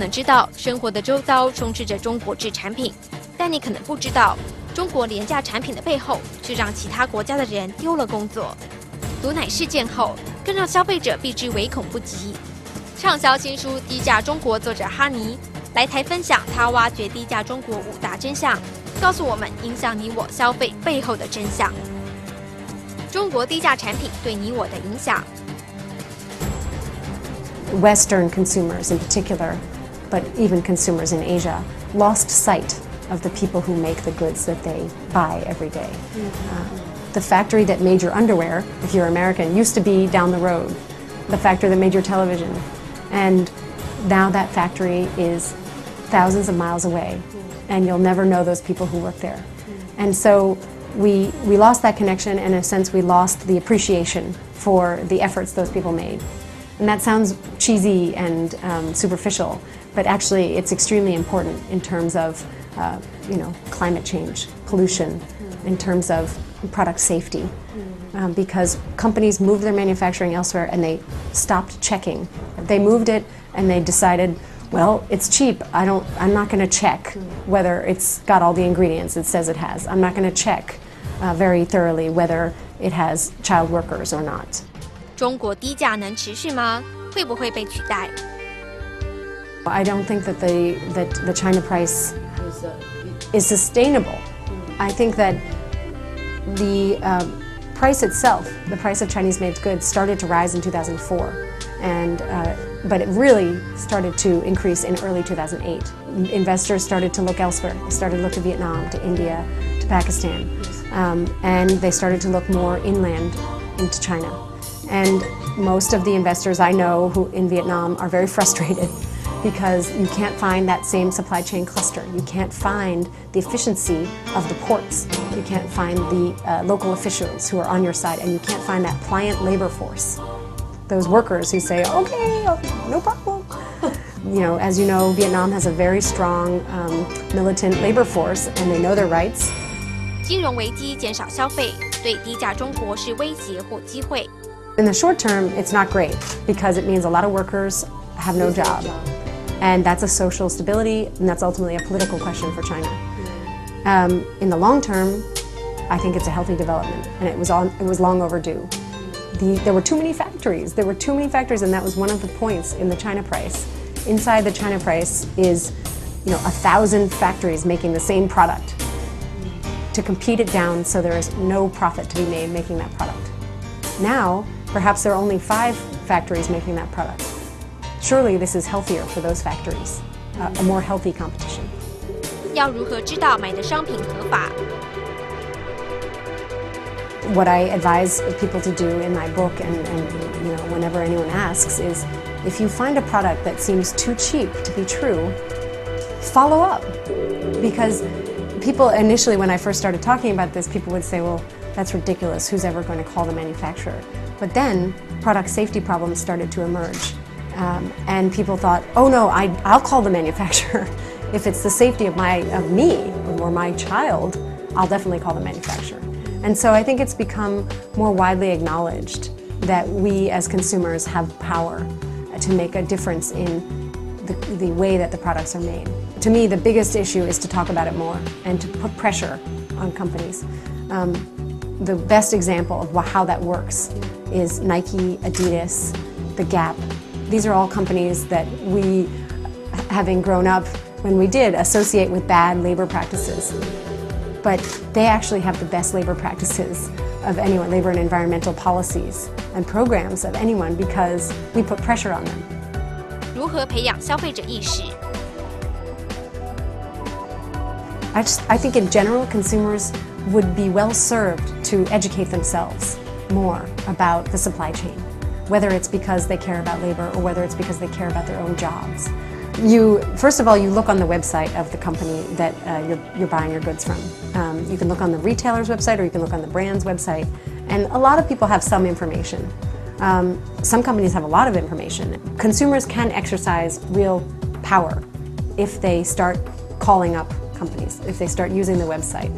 能知道，生活的周遭充斥着中国制产品，但你可能不知道，中国廉价产品的背后，却让其他国家的人丢了工作。毒奶事件后，更让消费者避之唯恐不及。畅销新书《低价中国》作者哈尼来台分享他挖掘低价中国5大真相，告诉我们影响你我消费背后的真相。中国低价产品对你我的影响。Western consumers in particular, but even consumers in Asia, lost sight of the people who make the goods that they buy every day. The factory that made your underwear, if you're American, used to be down the road. The factory that made your television. And now that factory is thousands of miles away, and you'll never know those people who work there. And so we lost that connection, and in a sense we lost the appreciation for the efforts those people made. And that sounds cheesy and superficial, but actually it's extremely important in terms of climate change, pollution, in terms of product safety, because companies moved their manufacturing elsewhere and they stopped checking. They moved it and they decided, well, it's cheap. I'm not going to check whether it's got all the ingredients it says it has. I'm not going to check very thoroughly whether it has child workers or not. 中国低价能持续吗？会不会被取代？ I don't think that the China price is sustainable. I think that the price itself, the price of Chinese-made goods, started to rise in 2004, but it really started to increase in early 2008. Investors started to look elsewhere. They started to look to Vietnam, to India, to Pakistan, and they started to look more inland into China. And most of the investors I know who in Vietnam are very frustrated because you can't find that same supply chain cluster. You can't find the efficiency of the ports. You can't find the local officials who are on your side, and you can't find that pliant labor force. Those workers who say, okay, no problem. As you know, Vietnam has a very strong militant labor force, and they know their rights. 金融危机减少消费，对低价中国是威胁或机会。 In the short term, it's not great because it means a lot of workers have no job. And that's a social stability, and that's ultimately a political question for China. In the long term, I think it's a healthy development, and it was long overdue. There were too many factories. There were too many factories, and that was one of the points in the China price. Inside the China price is, 1,000 factories making the same product to compete it down so there is no profit to be made making that product. Now, perhaps there are only 5 factories making that product. Surely this is healthier for those factories, a more healthy competition. 要如何知道买的商品合法？ What I advise people to do in my book, and whenever anyone asks, is if you find a product that seems too cheap to be true, follow up. Because people initially, when I first started talking about this, people would say, well, that's ridiculous. Who's ever going to call the manufacturer? But then product safety problems started to emerge. And people thought, oh no, I'll call the manufacturer. If it's the safety of me or my child, I'll definitely call the manufacturer. And so I think it's become more widely acknowledged that we as consumers have power to make a difference in the way that the products are made. To me, the biggest issue is to talk about it more and to put pressure on companies. The best example of how that works is Nike, Adidas, The Gap. These are all companies that we, having grown up when we did, associate with bad labor practices. But they actually have the best labor practices of anyone, labor and environmental policies and programs of anyone, because we put pressure on them. 如何培养消费者意识？ I think in general, consumers would be well served to educate themselves more about the supply chain, whether it's because they care about labor or whether it's because they care about their own jobs. First of all, you look on the website of the company that you're buying your goods from. You can look on the retailer's website, or you can look on the brand's website, and a lot of people have some information. Some companies have a lot of information. Consumers can exercise real power if they start calling up companies, if they start using the website.